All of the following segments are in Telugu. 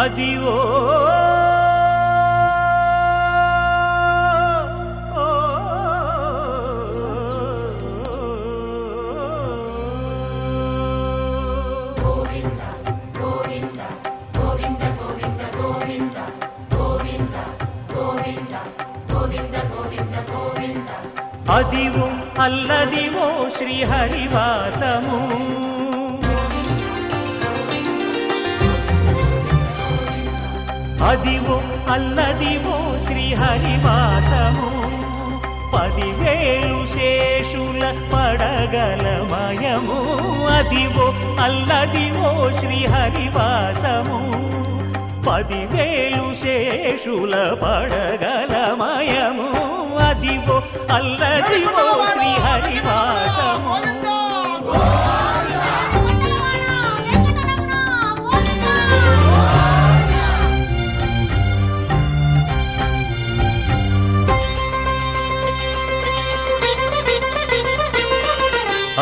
అదివో అదివో అల్లదివో శ్రీహరివాసము అదివో అల్లదివో శ్రీహరివాసము 10,000 శేషుల పడగలమయము అదివో అల్లదివో శ్రీహరివాసము 10,000 శేషుల పడగలమయము అదివో అల్లదివో శ్రీహరివాసము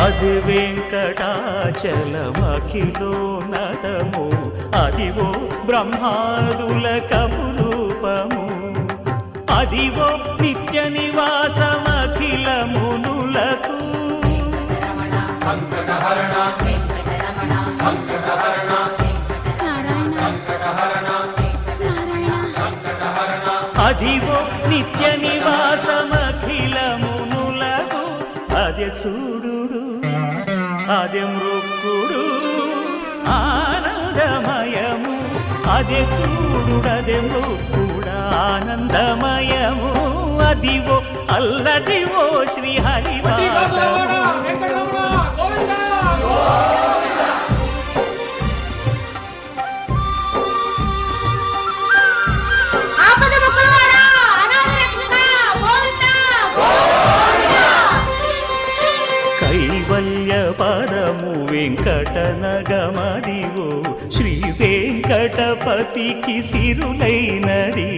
అది వెంకటాచలమఖిలో నటము అదివో బ్రహ్మాదుల కపురూపము అదివో నిత్య నివాసమఖిల మునులకు సంకటహరణ సంకటహరణ సంకటహరణ సంకటహరణ అదివో నిత్య నివాసమఖిల మునులకు అదే చూడు అదే మృక్కుడు ఆనందమయము అదే చూడుడదే మృక్కుడు ఆనందమయము అదివో అల్లదివో శ్రీహరివాసము కైవల్య పదము వెంకటనగమదివో శ్రీ వెంకటపతికి సిరులైనది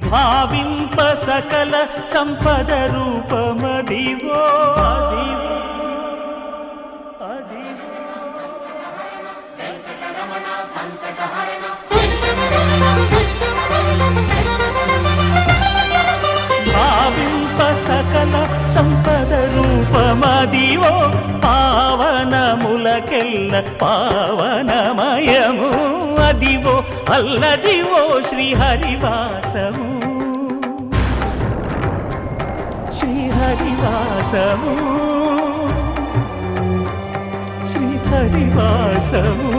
భావింప సకల సంపద రూపమదివో అదివో భావింప సకల సంపద రూపమదివో పావనములకెల్ల పావనమయము అదివో అల్లదివో శ్రీహరివాసము శ్రీహరివాసము శ్రీహరివాసము